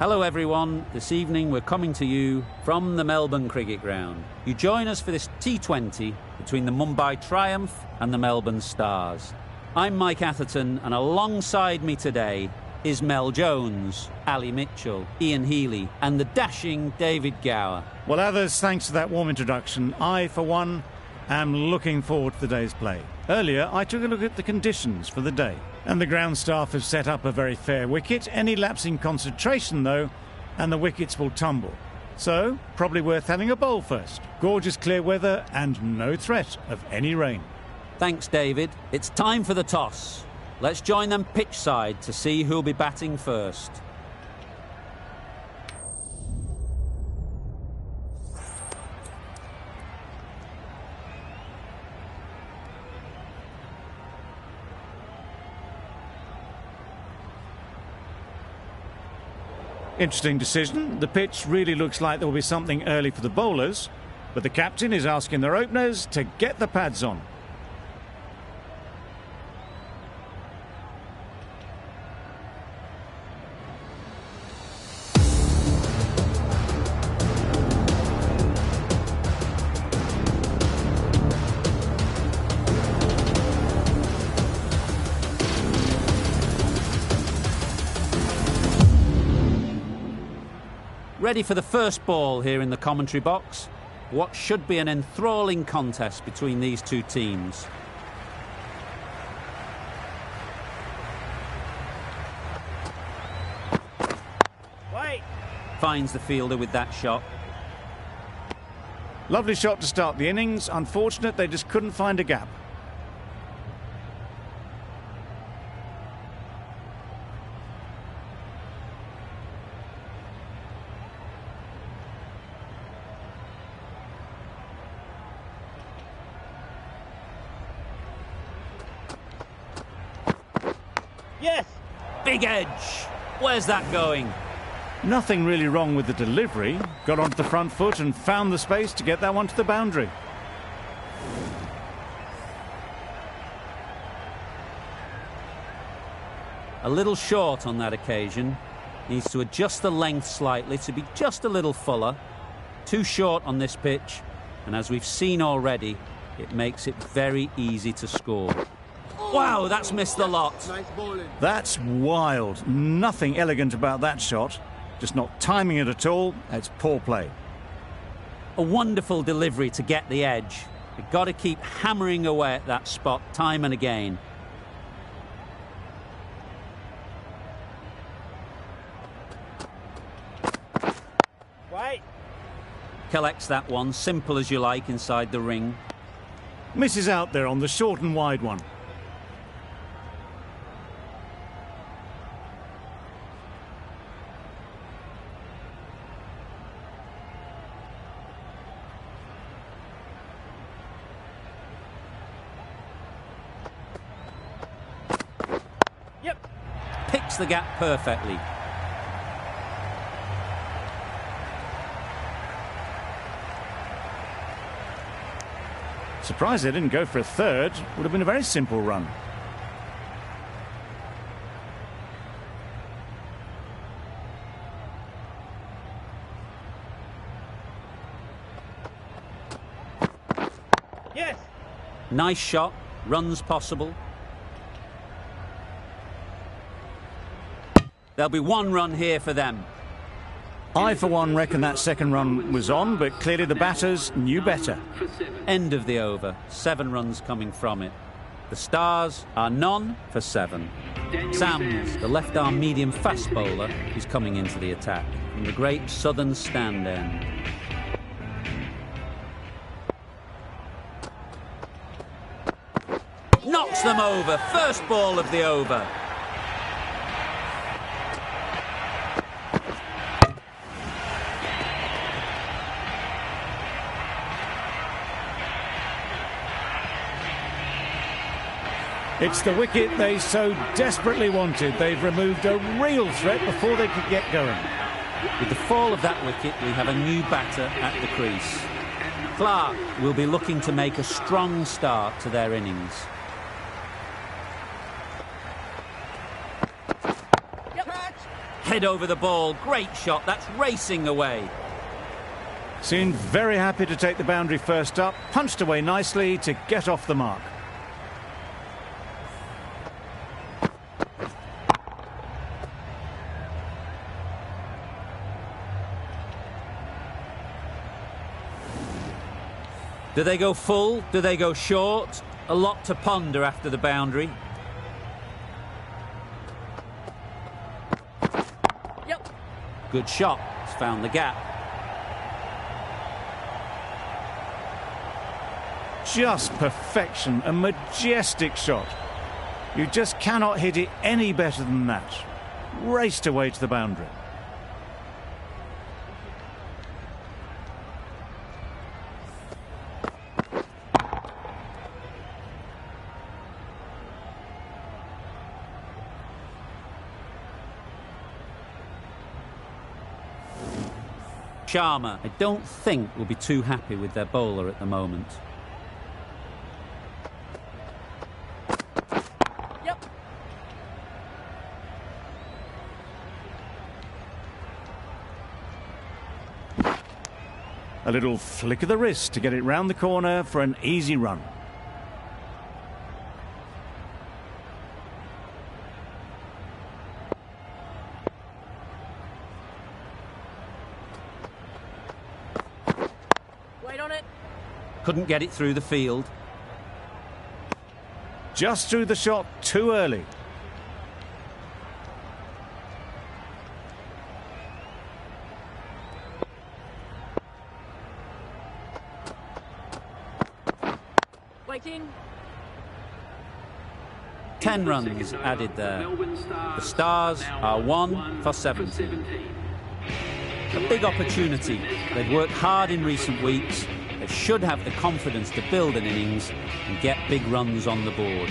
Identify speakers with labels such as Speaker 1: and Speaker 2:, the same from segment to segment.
Speaker 1: Hello everyone, this evening we're coming to you from the Melbourne Cricket Ground. You join us for this T20 between the Mumbai Triumph and the Melbourne Stars. I'm Mike Atherton, and alongside me today is Mel Jones, Ali Mitchell, Ian Healy and the dashing David Gower.
Speaker 2: Well, others, thanks to that warm introduction, I, for one, am looking forward to the day's play. Earlier, I took a look at the conditions for the day, and the ground staff have set up a very fair wicket. Any lapse in concentration, though, and the wickets will tumble. So, probably worth having a bowl first. Gorgeous clear weather and no threat of any rain.
Speaker 1: Thanks, David. It's time for the toss. Let's join them pitch side to see who'll be batting first.
Speaker 2: Interesting decision. The pitch really looks like there will be something early for the bowlers, but the captain is asking their openers to get the pads on.
Speaker 1: Ready for the first ball here in the commentary box. What should be an enthralling contest between these two teams.
Speaker 3: Wait.
Speaker 1: Finds the fielder with that shot.
Speaker 2: Lovely shot to start the innings. Unfortunate they just couldn't find a gap.
Speaker 3: Yes!
Speaker 1: Big edge! Where's that going?
Speaker 2: Nothing really wrong with the delivery. Got onto the front foot and found the space to get that one to the boundary.
Speaker 1: A little short on that occasion. Needs to adjust the length slightly to be just a little fuller. Too short on this pitch, and as we've seen already, it makes it very easy to score. Wow, that's missed the lot.
Speaker 2: That's wild. Nothing elegant about that shot. Just not timing it at all. It's poor play.
Speaker 1: A wonderful delivery to get the edge. You've got to keep hammering away at that spot time and again.
Speaker 3: Wait.
Speaker 1: Collects that one, simple as you like, inside the ring.
Speaker 2: Misses out there on the short and wide one.
Speaker 3: Yep.
Speaker 1: Picks the gap perfectly.
Speaker 2: Surprised they didn't go for a third. Would have been a very simple run.
Speaker 3: Yes!
Speaker 1: Nice shot. Runs possible. There'll be one run here for them.
Speaker 2: I, for one, reckon that second run was on, but clearly the batters knew better.
Speaker 1: End of the over. 7 runs coming from it. The Stars are none for 7. Sams, the left-arm medium fast bowler, is coming into the attack from the great southern stand end. Knocks them over. First ball of the over.
Speaker 2: It's the wicket they so desperately wanted. They've removed a real threat before they could get going.
Speaker 1: With the fall of that wicket, we have a new batter at the crease. Clark will be looking to make a strong start to their innings. Head over the ball. Great shot. That's racing away.
Speaker 2: Seemed very happy to take the boundary first up. Punched away nicely to get off the mark.
Speaker 1: Do they go full? Do they go short? A lot to ponder after the boundary.
Speaker 3: Yep.
Speaker 1: Good shot. It's found the gap.
Speaker 2: Just perfection. A majestic shot. You just cannot hit it any better than that. Raced away to the boundary.
Speaker 1: Sharma, I don't think, will be too happy with their bowler at the moment.
Speaker 3: Yep.
Speaker 2: A little flick of the wrist to get it round the corner for an easy run.
Speaker 3: Wait on it.
Speaker 1: Couldn't get it through the field.
Speaker 2: Just threw the shot too early.
Speaker 3: Waiting.
Speaker 1: 10 runs added there. The Stars are 1 for 70. A big opportunity. They've worked hard in recent weeks. They should have the confidence to build an innings and get big runs on the board.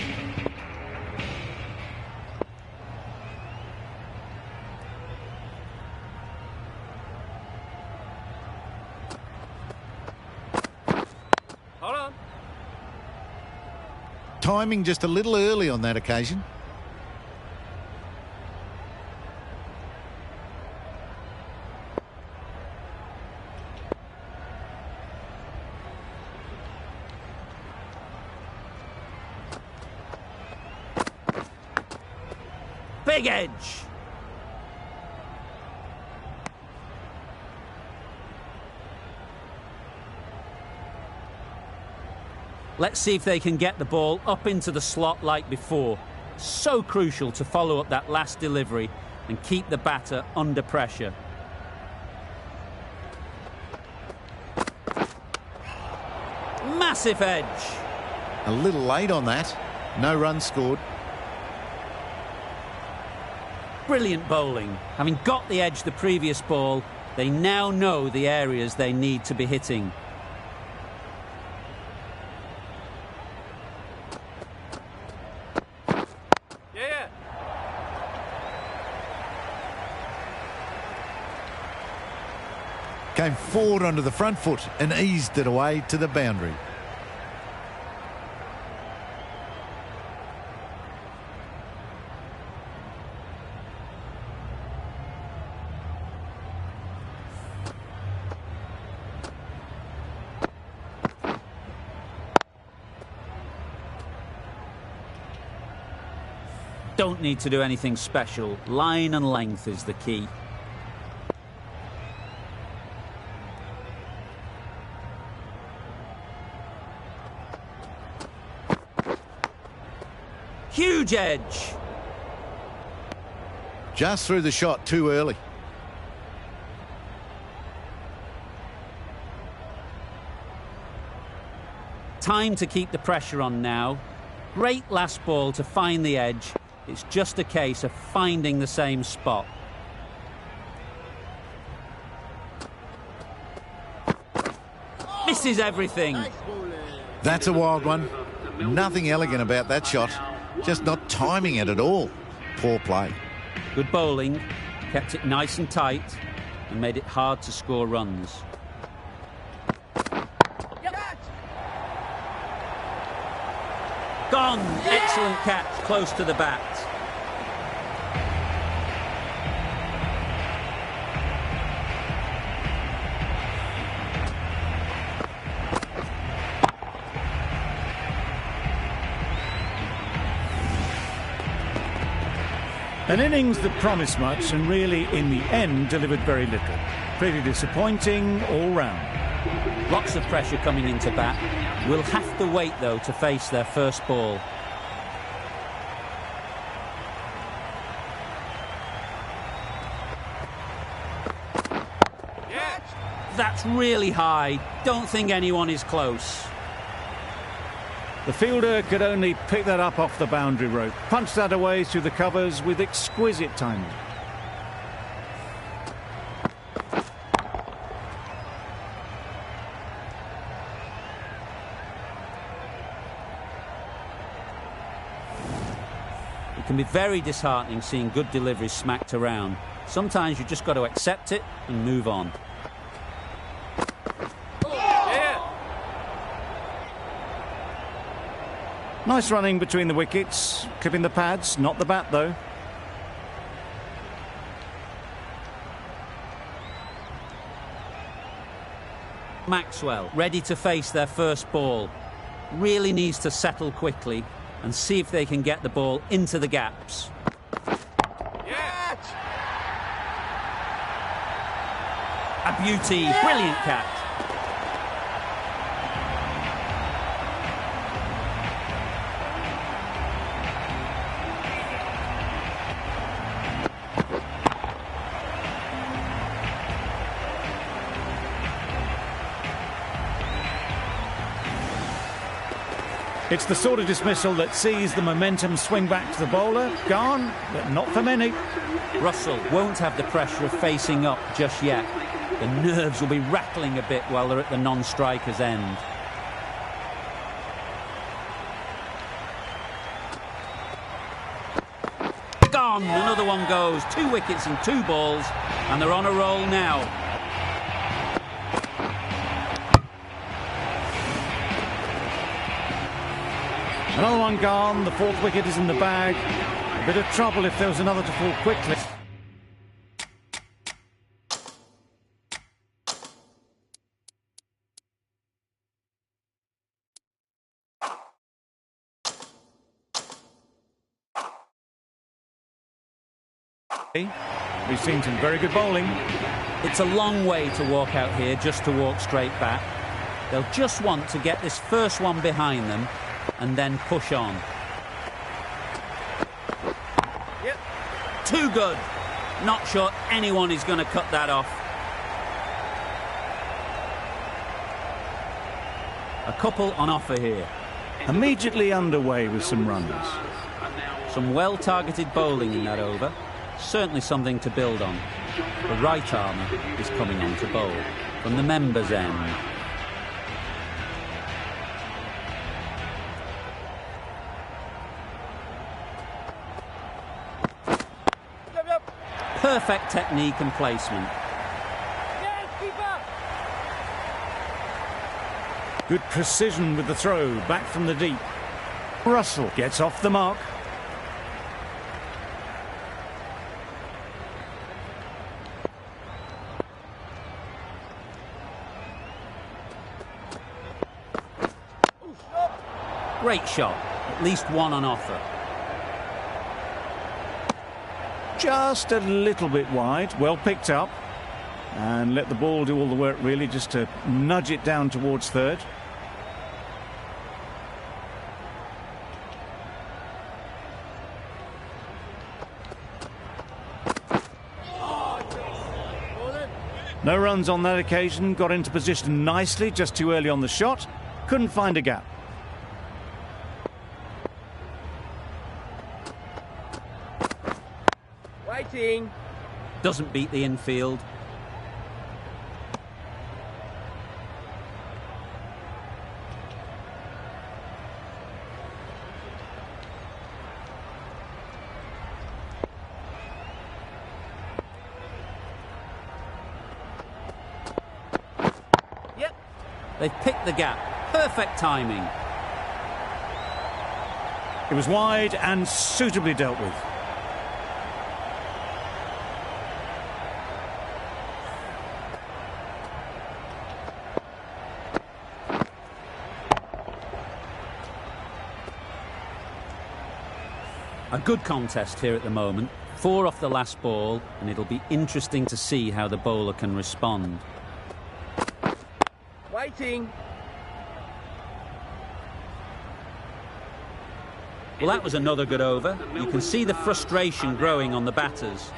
Speaker 3: Hold on.
Speaker 4: Timing just a little early on that occasion.
Speaker 1: Big edge. Let's see if they can get the ball up into the slot like before. So crucial to follow up that last delivery and keep the batter under pressure. Massive edge.
Speaker 4: A little late on that. No runs scored.
Speaker 1: Brilliant bowling. Having got the edge the previous ball, they now know the areas they need to be hitting.
Speaker 3: Yeah.
Speaker 4: Came forward onto the front foot and eased it away to the boundary.
Speaker 1: Don't need to do anything special. Line and length is the key. Huge edge.
Speaker 4: Just threw the shot too early.
Speaker 1: Time to keep the pressure on now. Great last ball to find the edge. It's just a case of finding the same spot. Misses everything.
Speaker 4: That's a wild one. Nothing elegant about that shot. Just not timing it at all. Poor play.
Speaker 1: Good bowling. Kept it nice and tight and made it hard to score runs. Gone. Excellent catch, close to the bat.
Speaker 2: An innings that promised much and really, in the end, delivered very little. Pretty disappointing all round.
Speaker 1: Lots of pressure coming into bat. Will have to wait, though, to face their first ball. That's really high. Don't think anyone is close.
Speaker 2: The fielder could only pick that up off the boundary rope. Punched that away through the covers with exquisite timing.
Speaker 1: It can be very disheartening seeing good deliveries smacked around. Sometimes you just got to accept it and move on.
Speaker 2: Nice running between the wickets, clipping the pads, not the bat though.
Speaker 1: Maxwell, ready to face their first ball. Really needs to settle quickly and see if they can get the ball into the gaps. A beauty, brilliant catch.
Speaker 2: It's the sort of dismissal that sees the momentum swing back to the bowler. Gone, but not for many.
Speaker 1: Russell won't have the pressure of facing up just yet. The nerves will be rattling a bit while they're at the non-striker's end. Gone, another one goes. 2 wickets and 2 balls, and they're on a roll now.
Speaker 2: Another one gone, the 4th wicket is in the bag. A bit of trouble if there was another to fall quickly. We've seen some very good bowling.
Speaker 1: It's a long way to walk out here just to walk straight back. They'll just want to get this first one behind them and then push on.
Speaker 3: Yep.
Speaker 1: Too good. Not sure anyone is going to cut that off. A couple on offer here.
Speaker 2: Immediately underway with some runs.
Speaker 1: Some well-targeted bowling in that over. Certainly something to build on. The right armer is coming on to bowl from the members' end. Perfect technique and placement.
Speaker 2: Good precision with the throw, back from the deep. Russell gets off the mark.
Speaker 1: Great shot. At least one on offer.
Speaker 2: Just a little bit wide, well picked up. And let the ball do all the work really, just to nudge it down towards third. No runs on that occasion, got into position nicely, just too early on the shot. Couldn't find a gap.
Speaker 3: Waiting.
Speaker 1: Doesn't beat the infield.
Speaker 3: Yep.
Speaker 1: They've picked the gap. Perfect timing.
Speaker 2: It was wide and suitably dealt with.
Speaker 1: A good contest here at the moment. 4 off the last ball, and it'll be interesting to see how the bowler can respond.
Speaker 3: Waiting.
Speaker 1: Well, that was another good over. You can see the frustration growing on the batters.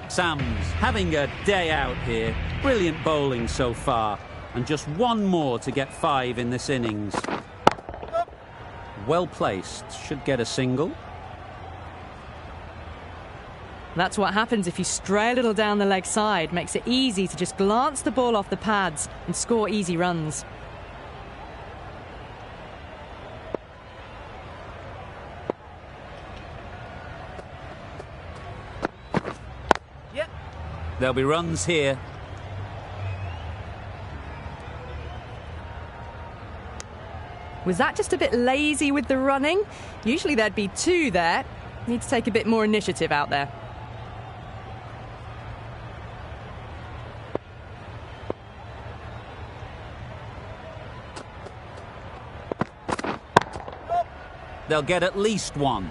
Speaker 1: Sam's having a day out here. Brilliant bowling so far. And just one more to get 5 in this innings. Well placed. Should get a single.
Speaker 5: That's what happens if you stray a little down the leg side. Makes it easy to just glance the ball off the pads and score easy runs.
Speaker 3: Yep.
Speaker 1: There'll be runs here.
Speaker 5: Was that just a bit lazy with the running? Usually there'd be 2 there. Need to take a bit more initiative out there.
Speaker 1: They'll get at least 1.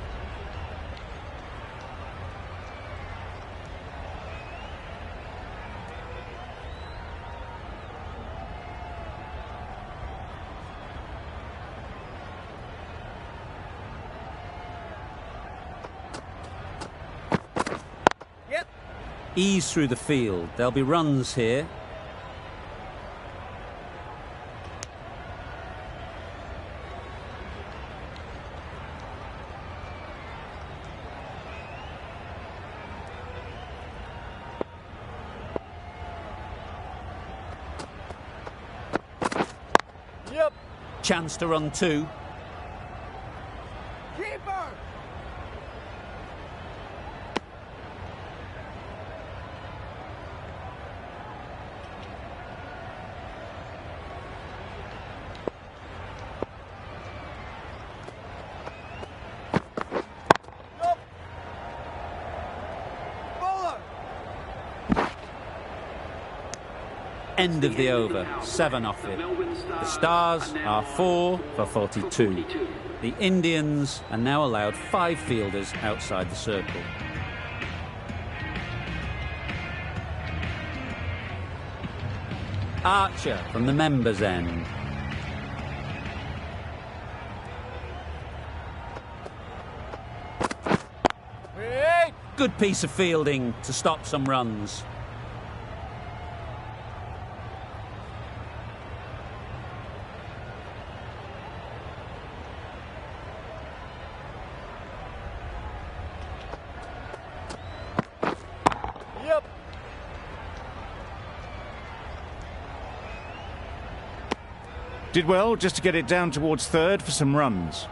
Speaker 3: Yep.
Speaker 1: Ease through the field. There'll be runs here.
Speaker 3: Yep.
Speaker 1: Chance to run 2.
Speaker 3: Keeper. Yep. Bowler.
Speaker 1: End of the over. 7 off it. The Stars are 4 for 42. The Indians are now allowed 5 fielders outside the circle. Archer from the members' end.
Speaker 3: Wait.
Speaker 1: Good piece of fielding to stop some runs.
Speaker 3: Yep.
Speaker 2: Did well just to get it down towards third for some runs.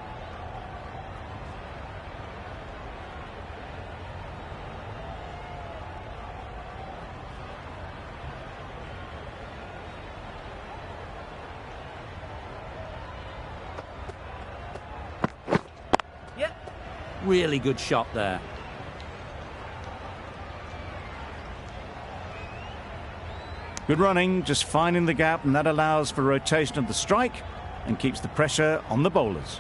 Speaker 3: Yep.
Speaker 1: Really good shot there.
Speaker 2: Good running, just finding the gap, and that allows for rotation of the strike and keeps the pressure on the bowlers.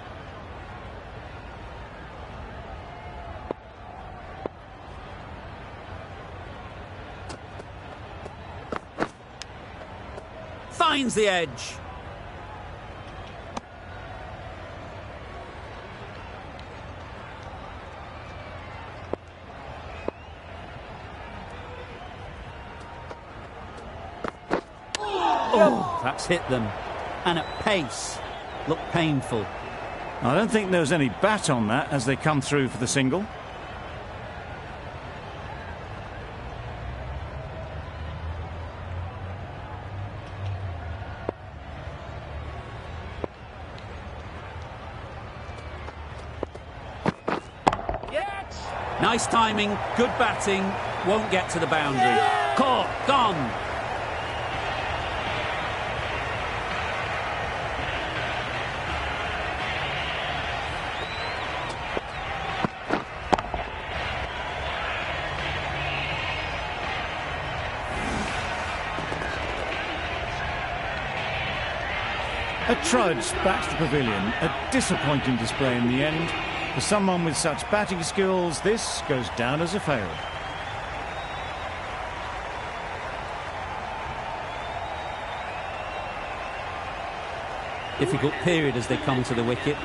Speaker 1: Finds the edge. Oh, that's hit them. And at pace. Looked painful.
Speaker 2: I don't think there was any bat on that as they come through for the single.
Speaker 3: Yes.
Speaker 1: Nice timing, good batting. Won't get to the boundary. Caught, gone.
Speaker 2: A trudge back to the pavilion, a disappointing display in the end, For someone with such batting skills, this goes down as a fail.
Speaker 1: Difficult period as they come to the wicket.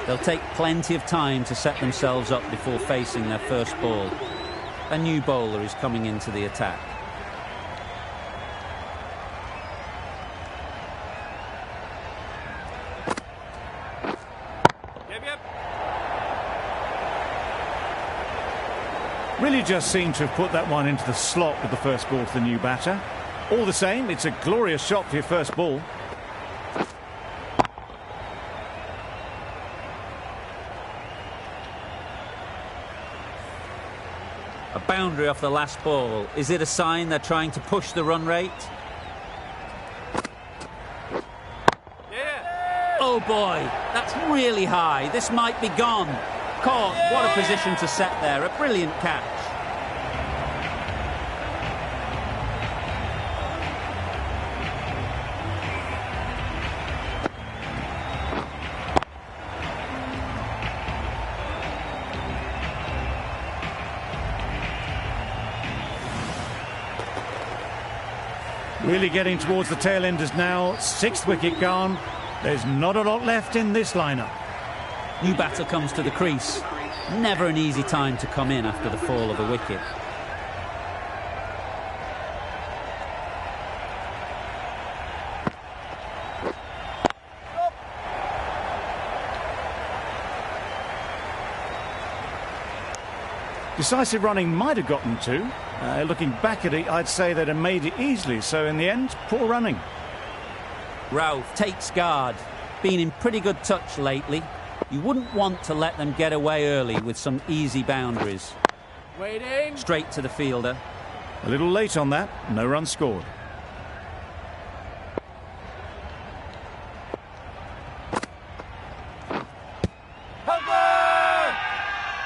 Speaker 1: They'll take plenty of time to set themselves up before facing their first ball. A new bowler is coming into the attack.
Speaker 2: Really just seemed to have put that one into the slot with the first ball to the new batter. All the same, it's a glorious shot for your first ball.
Speaker 1: A boundary off the last ball. Is it a sign they're trying to push the run rate?
Speaker 3: Yeah.
Speaker 1: Oh boy, that's really high. This might be gone. Caught. What a position to set there. A brilliant catch.
Speaker 2: Really getting towards the tail enders now. 6th wicket gone. There's not a lot left in this lineup.
Speaker 1: New batter comes to the crease. Never an easy time to come in after the fall of a wicket.
Speaker 2: Decisive running might have gotten two. Looking back at it, I'd say they'd have made it easily. So in the end, poor running.
Speaker 1: Ralph takes guard. Been in pretty good touch lately. You wouldn't want to let them get away early with some easy boundaries.
Speaker 3: Waiting.
Speaker 1: Straight to the fielder.
Speaker 2: A little late on that. No run scored.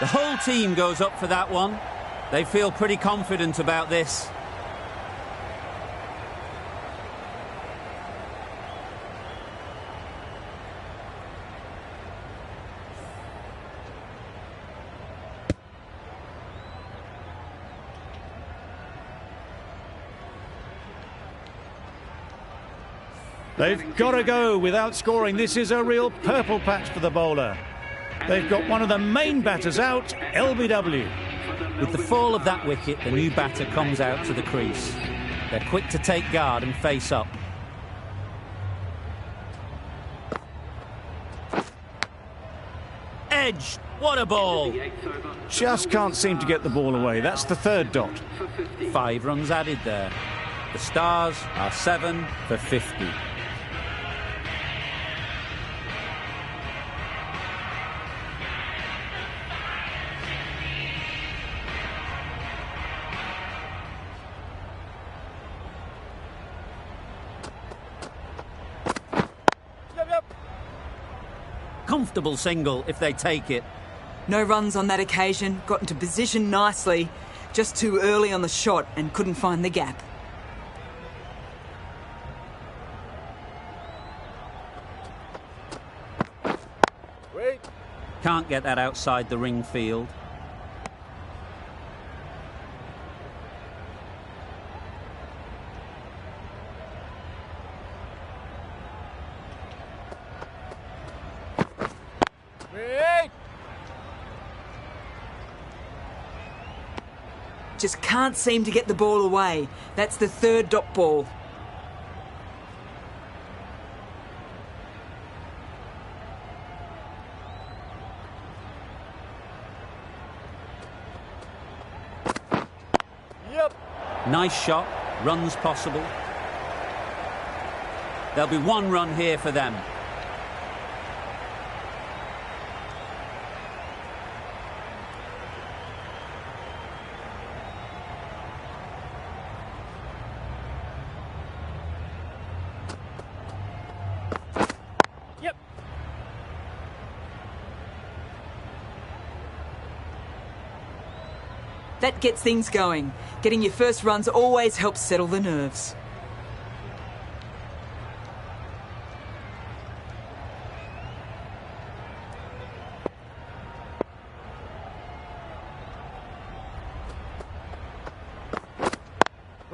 Speaker 1: The whole team goes up for that one. They feel pretty confident about this.
Speaker 2: They've got to go without scoring. This is a real purple patch for the bowler. They've got one of the main batters out, LBW.
Speaker 1: With the fall of that wicket, the new batter comes out to the crease. They're quick to take guard and face up. Edge! What a ball!
Speaker 2: Just can't seem to get the ball away. That's the 3rd dot.
Speaker 1: 5 runs added there. The Stars are 7 for 50. Comfortable single if they take it.
Speaker 6: No runs on that occasion, got into position nicely, just too early on the shot and couldn't find the gap.
Speaker 3: Wait.
Speaker 1: Can't get that outside the ring field.
Speaker 3: Wait.
Speaker 6: Just can't seem to get the ball away. That's the 3rd dot ball.
Speaker 3: Yep.
Speaker 1: Nice shot. Runs possible. There'll be 1 run here for them.
Speaker 3: Yep.
Speaker 6: That gets things going. Getting your first runs always helps settle the nerves.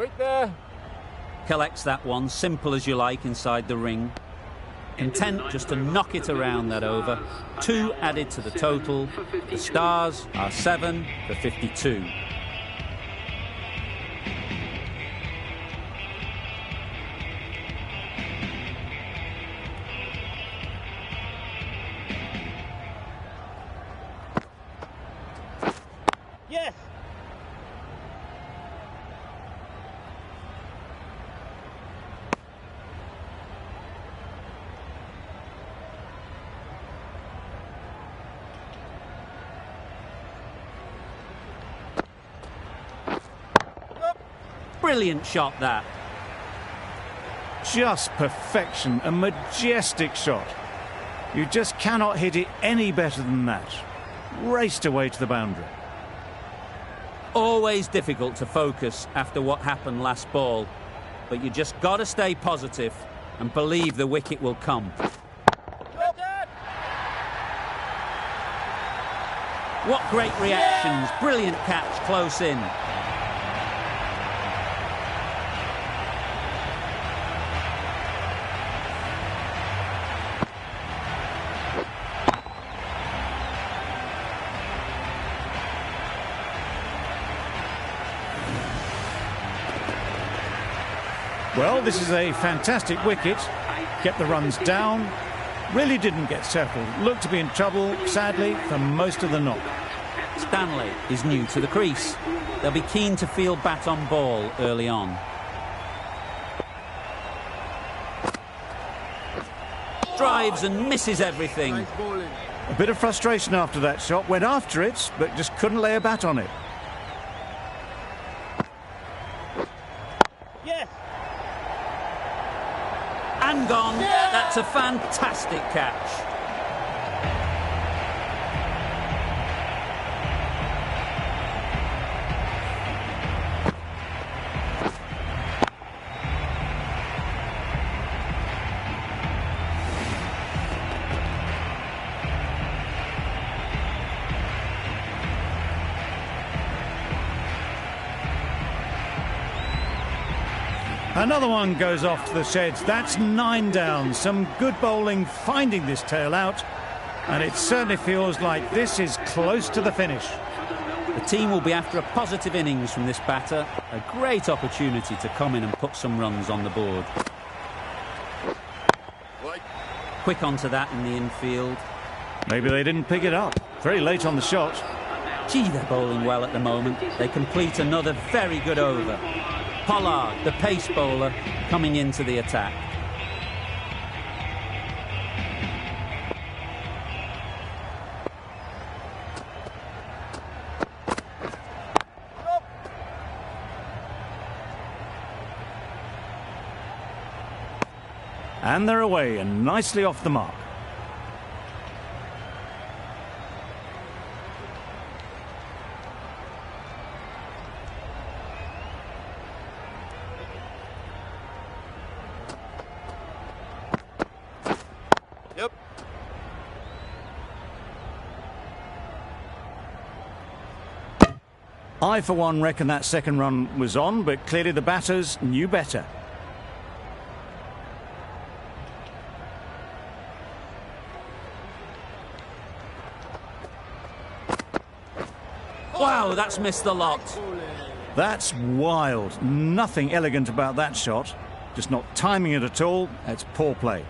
Speaker 3: Wait there.
Speaker 1: Collects that one, simple as you like, inside the ring. Content just to knock it around that over. 2 added to the total. The Stars are 7 for 52.
Speaker 3: Yes.
Speaker 1: Brilliant shot, that.
Speaker 2: Just perfection, a majestic shot. You just cannot hit it any better than that. Raced away to the boundary.
Speaker 1: Always difficult to focus after what happened last ball, but you just got to stay positive and believe the wicket will come. What great reactions. Brilliant catch close in.
Speaker 2: Well, this is a fantastic wicket. Kept the runs down. Really didn't get settled. Looked to be in trouble, sadly, for most of the knock.
Speaker 1: Stanley is new to the crease. They'll be keen to field bat on ball early on. Drives and misses everything.
Speaker 2: A bit of frustration after that shot. Went after it, but just couldn't lay a bat on it.
Speaker 3: Yes.
Speaker 1: And gone. That's a fantastic catch.
Speaker 2: Another one goes off to the sheds. That's 9 down. Some good bowling finding this tail out. And it certainly feels like this is close to the finish.
Speaker 1: The team will be after a positive innings from this batter. A great opportunity to come in and put some runs on the board. Quick onto that in the infield.
Speaker 2: Maybe they didn't pick it up. Very late on the shot.
Speaker 1: Gee, they're bowling well at the moment. They complete another very good over. Pollard, the pace bowler, coming into the attack.
Speaker 2: And they're away and nicely off the mark.
Speaker 3: Yep.
Speaker 2: I, for one, reckon that second run was on, but clearly the batters knew better.
Speaker 1: Wow, that's missed the lot.
Speaker 2: That's wild. Nothing elegant about that shot. Just not timing it at all. That's poor play.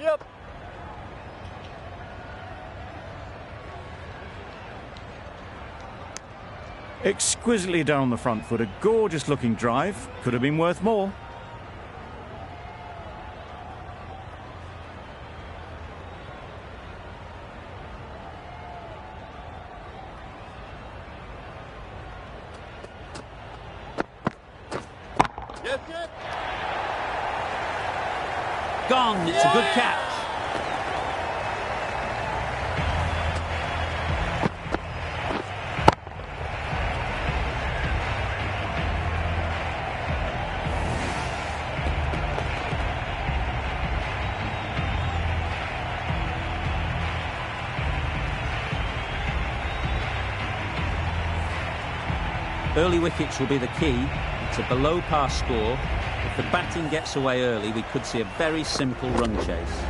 Speaker 3: Yep.
Speaker 2: Exquisitely down the front foot. A gorgeous looking drive. Could have been worth more.
Speaker 3: Yes, yes.
Speaker 1: Gone, it's a good catch. Early wickets will be the key. It's a below-par score. If the batting gets away early, we could see a very simple run chase.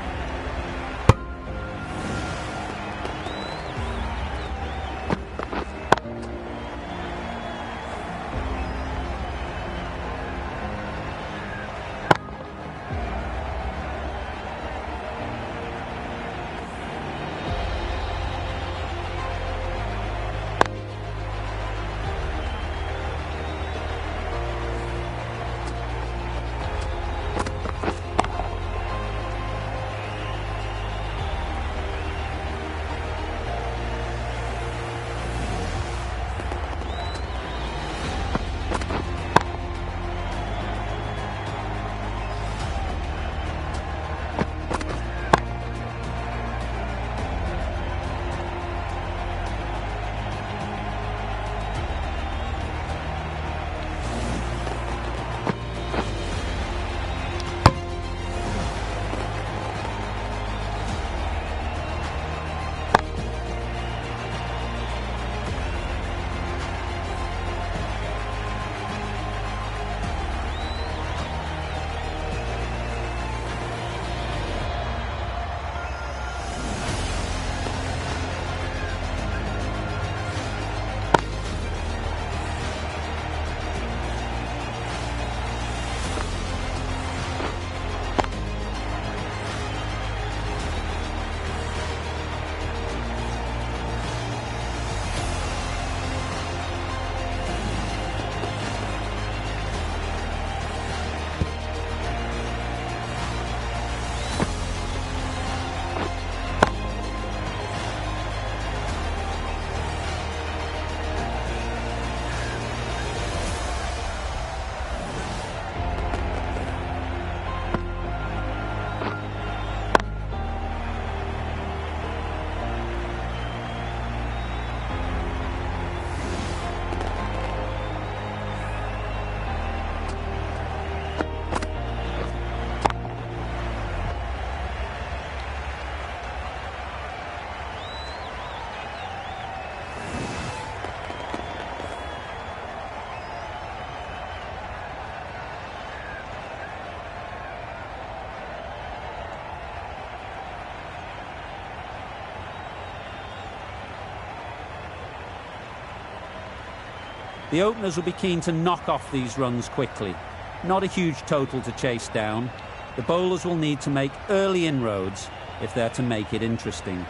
Speaker 1: The openers will be keen to knock off these runs quickly. Not a huge total to chase down. The bowlers will need to make early inroads if they're to make it interesting.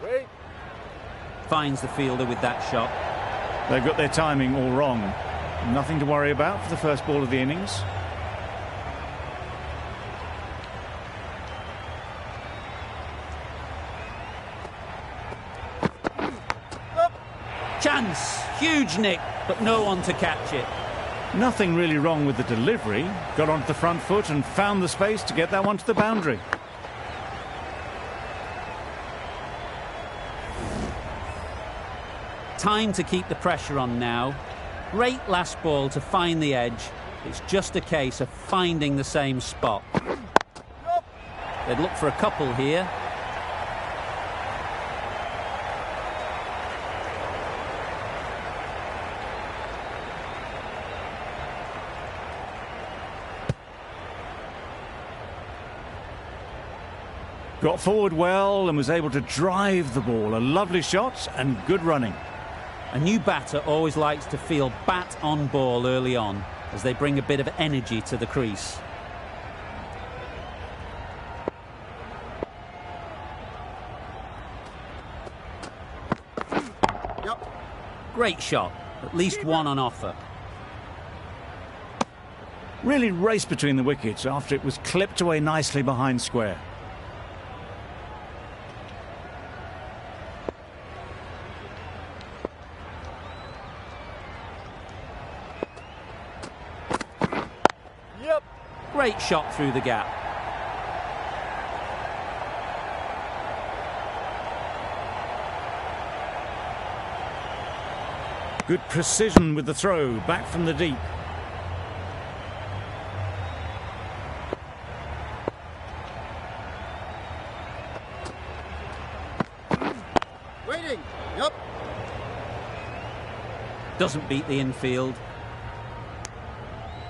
Speaker 3: Wait.
Speaker 1: Finds the fielder with that shot.
Speaker 2: They've got their timing all wrong. Nothing to worry about for the first ball of the innings.
Speaker 1: Chance! Huge nick, but no one to catch it.
Speaker 2: Nothing really wrong with the delivery. Got onto the front foot and found the space to get that one to the boundary.
Speaker 1: Time to keep the pressure on now. Great last ball to find the edge. It's just a case of finding the same spot. They'd look for a couple here.
Speaker 2: Got forward well and was able to drive the ball. A lovely shot and good running.
Speaker 1: A new batter always likes to feel bat on ball early on as they bring a bit of energy to the crease.
Speaker 3: Yep.
Speaker 1: Great shot, at least one on offer.
Speaker 2: Really raced between the wickets after it was clipped away nicely behind square.
Speaker 3: Yep.
Speaker 1: Great shot through the gap.
Speaker 2: Good precision with the throw back from the deep.
Speaker 1: Doesn't beat the infield.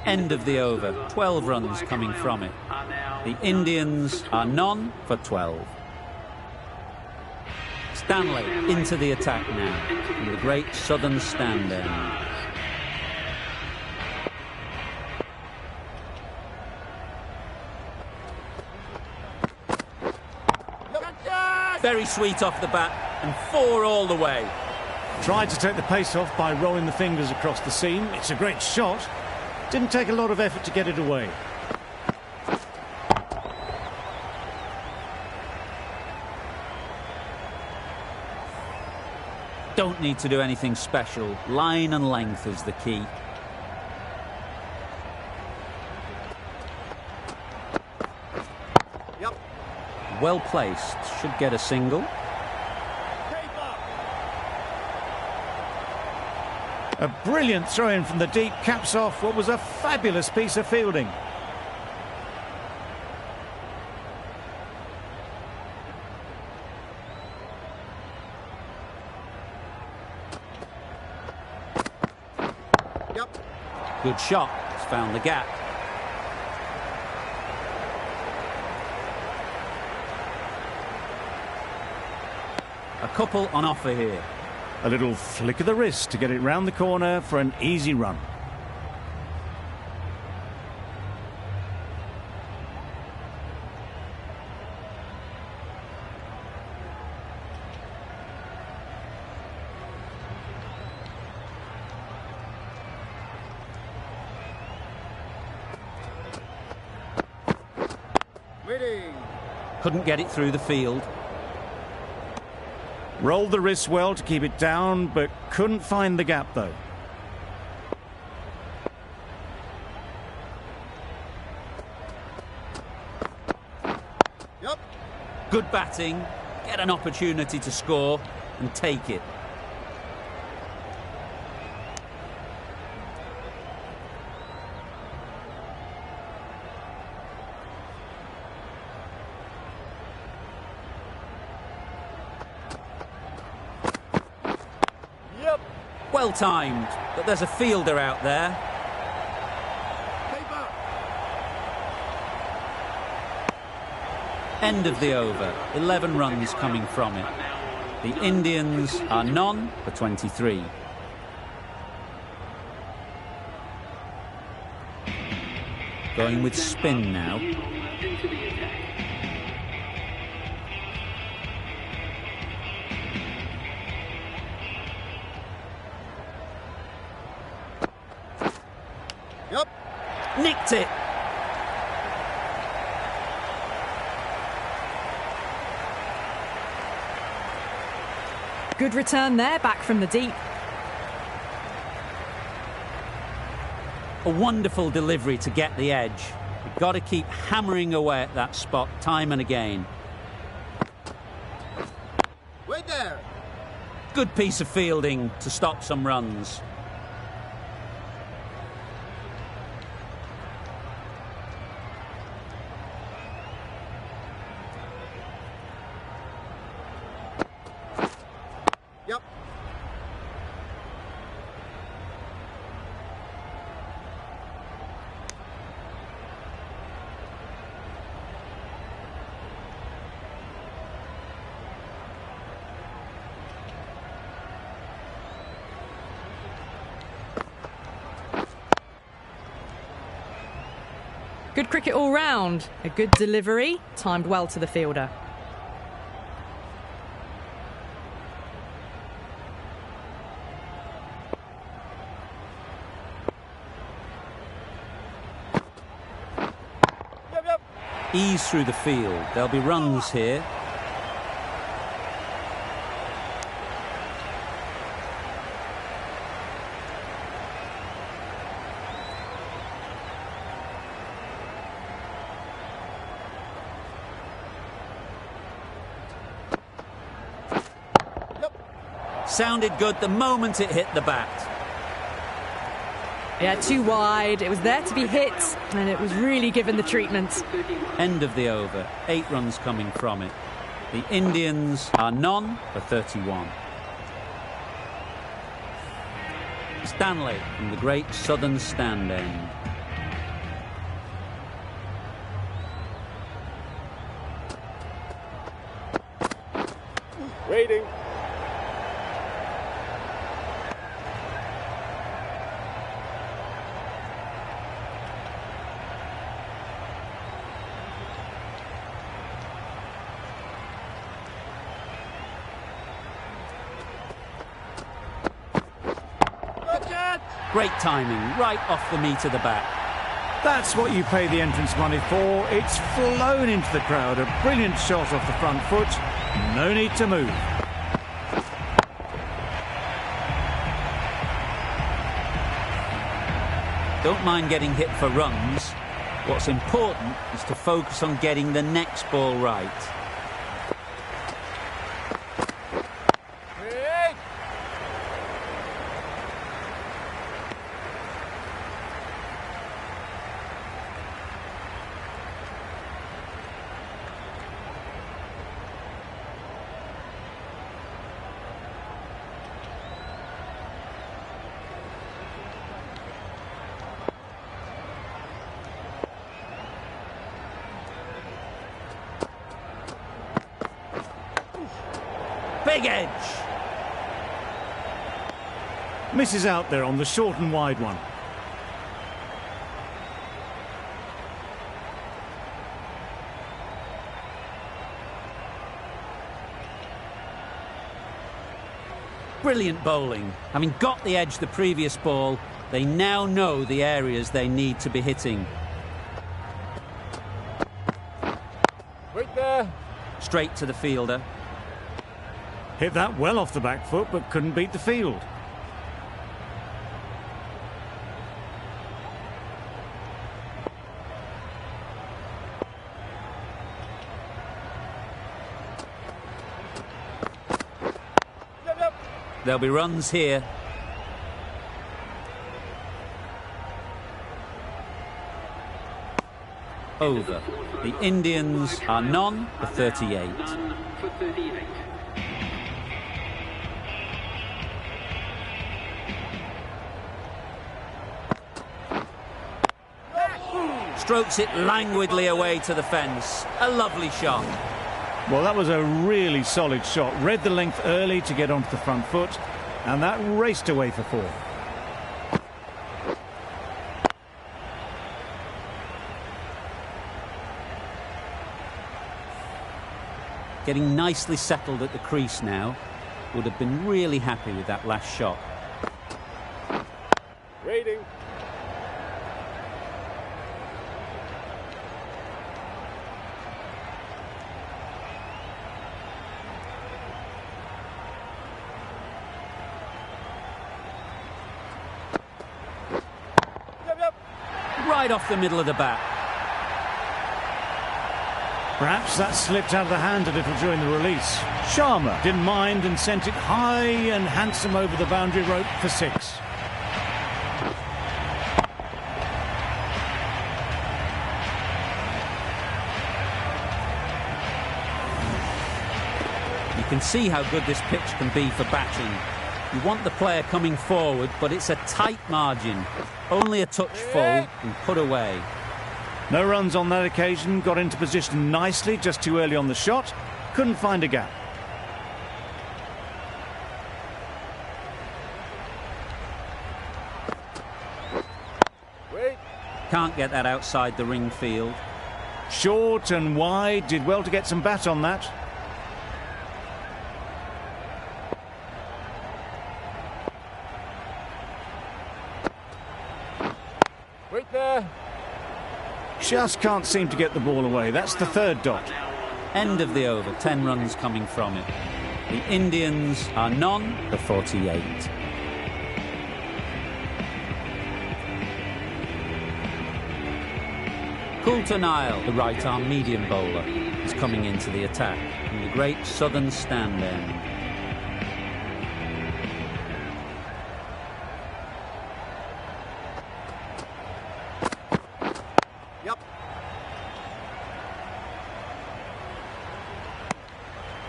Speaker 1: End of the over. 12 runs coming from it. The Indians are none for 12. Stanley into the attack now from the great southern stand end. Very sweet off the bat and 4 all the way.
Speaker 2: Tried to take the pace off by rolling the fingers across the seam. It's a great shot. Didn't take a lot of effort to get it away.
Speaker 1: Don't need to do anything special. Line and length is the key.
Speaker 3: Yep.
Speaker 1: Well placed. Should get a single.
Speaker 2: A brilliant throw-in from the deep caps off what was a fabulous piece of fielding.
Speaker 3: Yep.
Speaker 1: Good shot. It's found the gap. A couple on offer here.
Speaker 2: A little flick of the wrist to get it round the corner for an easy run.
Speaker 3: Waiting.
Speaker 1: Couldn't get it through the field.
Speaker 2: Rolled the wrist well to keep it down, but couldn't find the gap though.
Speaker 3: Yep.
Speaker 1: Good batting. Get an opportunity to score and take it.
Speaker 3: Yep.
Speaker 1: Well timed, but there's a fielder out there.
Speaker 3: Paper.
Speaker 1: End of the over. 11 runs coming from it. The Indians are none for 23. Going with spin now.
Speaker 3: Yep.
Speaker 1: Nicked it.
Speaker 5: Good return there, back from the deep.
Speaker 1: A wonderful delivery to get the edge. You've got to keep hammering away at that spot time and again.
Speaker 3: Wait there.
Speaker 1: Good piece of fielding to stop some runs.
Speaker 3: Yep.
Speaker 5: Good cricket all round. A good delivery, timed well to the fielder.
Speaker 3: Yep. Yep.
Speaker 1: Ease through the field. There'll be runs here. Sounded good the moment it hit the bat.
Speaker 5: Yeah, too wide. It was there to be hit, and it was really given the treatment.
Speaker 1: End of the over. 8 runs coming from it. The Indians are none for 31. Stanley from the great southern stand end.
Speaker 3: Waiting.
Speaker 1: Great timing, right off the meat of the bat.
Speaker 2: That's what you pay the entrance money for. It's flown into the crowd. A brilliant shot off the front foot. No need to move.
Speaker 1: Don't mind getting hit for runs. What's important is to focus on getting the next ball right. Big edge.
Speaker 2: Misses out there on the short and wide one.
Speaker 1: Brilliant bowling. Having got the edge the previous ball, they now know the areas they need to be hitting.
Speaker 3: Wait there.
Speaker 1: Straight to the fielder.
Speaker 2: Hit that well off the back foot, but couldn't beat the field.
Speaker 1: There'll be runs here. Over. The Indians are none for 38. Strokes it languidly away to the fence. A lovely shot.
Speaker 2: Well, that was a really solid shot. Read the length early to get onto the front foot, and that raced away for 4.
Speaker 1: Getting nicely settled at the crease now. Would have been really happy with that last shot.
Speaker 3: Waiting.
Speaker 1: Right off the middle of the bat.
Speaker 2: Perhaps that slipped out of the hand a little during the release. Sharma didn't mind and sent it high and handsome over the boundary rope for 6.
Speaker 1: You can see how good this pitch can be for batting. You want the player coming forward, but it's a tight margin. Only a touch full and put away.
Speaker 2: No runs on that occasion. Got into position nicely, just too early on the shot. Couldn't find a gap.
Speaker 3: Wait.
Speaker 1: Can't get that outside the ring field.
Speaker 2: Short and wide. Did well to get some bat on that.
Speaker 3: Wait there.
Speaker 2: Just can't seem to get the ball away. That's the 3rd dot.
Speaker 1: End of the over, 10 runs coming from it. The Indians are none for 48. Coulter Nile, the right-arm medium bowler, is coming into the attack from the great southern stand end.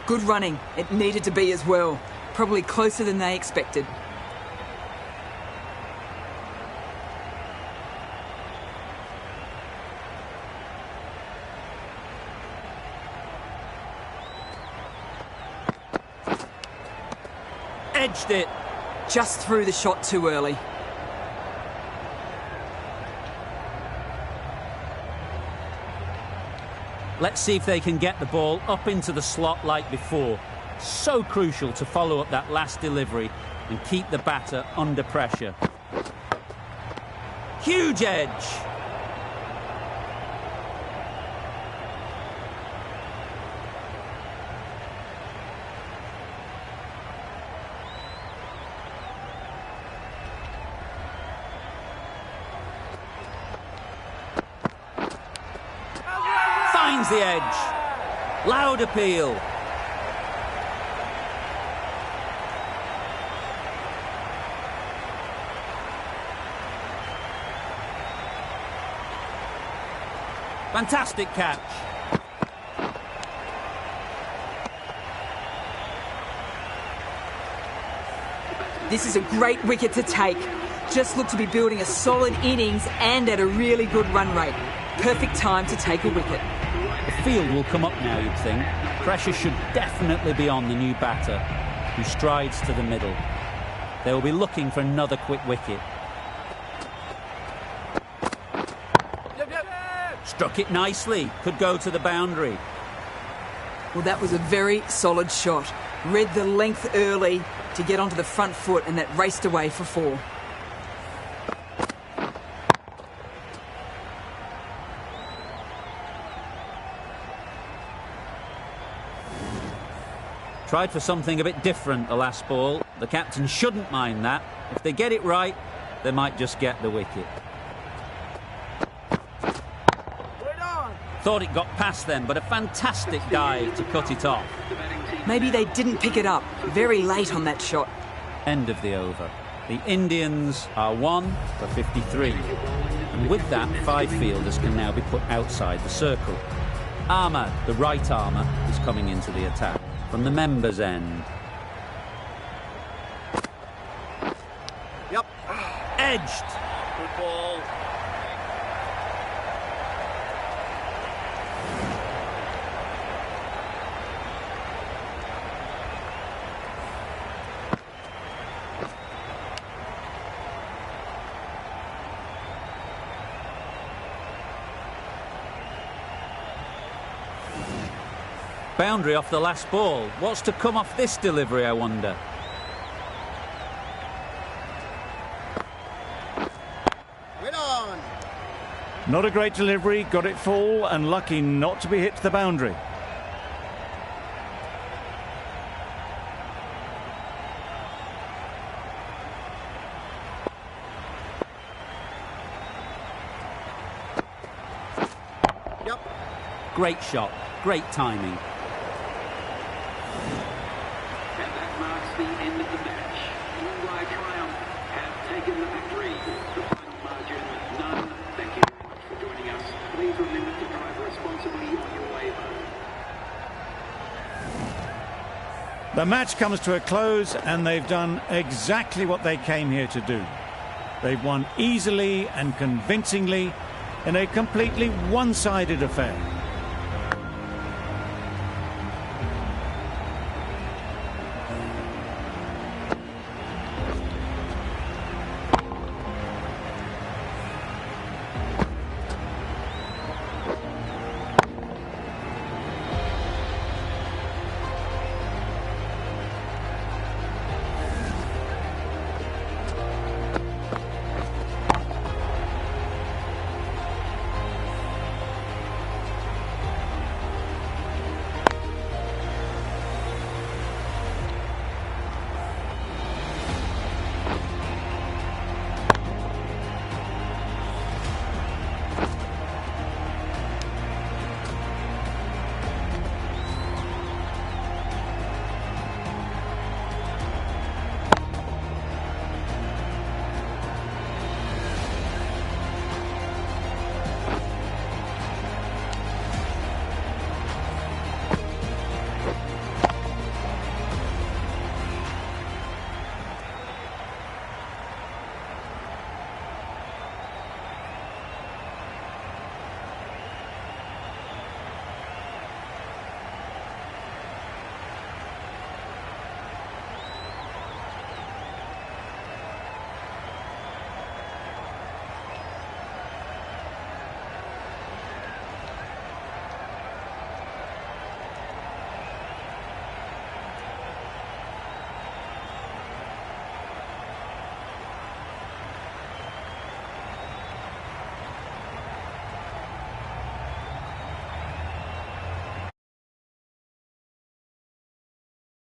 Speaker 6: Good running. It needed to be as well. Probably closer than they expected.
Speaker 1: Edged it.
Speaker 6: Just threw the shot too early.
Speaker 1: Let's see if they can get the ball up into the slot like before. So crucial to follow up that last delivery and keep the batter under pressure. Huge edge. Finds the edge. Loud appeal. Fantastic catch.
Speaker 6: This is a great wicket to take. Just look to be building a solid innings and at a really good run rate. Perfect time to take a wicket.
Speaker 1: The field will come up now, you'd think. Pressure should definitely be on the new batter, who strides to the middle. They will be looking for another quick wicket. Struck it nicely. Could go to the boundary.
Speaker 6: Well, that was a very solid shot. Read the length early to get onto the front foot, and that raced away for 4.
Speaker 1: Tried for something a bit different the last ball. The captain shouldn't mind that. If they get it right, they might just get the wicket. Thought it got past them, but a fantastic dive to cut it off.
Speaker 6: Maybe they didn't pick it up. Very late on that shot.
Speaker 1: End of the over. The Indians are 1 for 53. And with that, 5 fielders can now be put outside the circle. Ahmad, the right armour, is coming into the attack from the members' end.
Speaker 3: Yep.
Speaker 1: Edged.
Speaker 3: Good ball.
Speaker 1: Boundary off the last ball. What's to come off this delivery, I wonder?
Speaker 2: Not a great delivery, got it full and lucky not to be hit to the boundary.
Speaker 3: Yep.
Speaker 1: Great shot, great timing.
Speaker 7: And that marks the end of the match. Mumbai Triumph have taken the victory. The final margin, none. Thank you very much for joining us. Please remember to drive responsibly on your way home.
Speaker 2: The match comes to a close and they've done exactly what they came here to do. They've won easily and convincingly in a completely one-sided affair.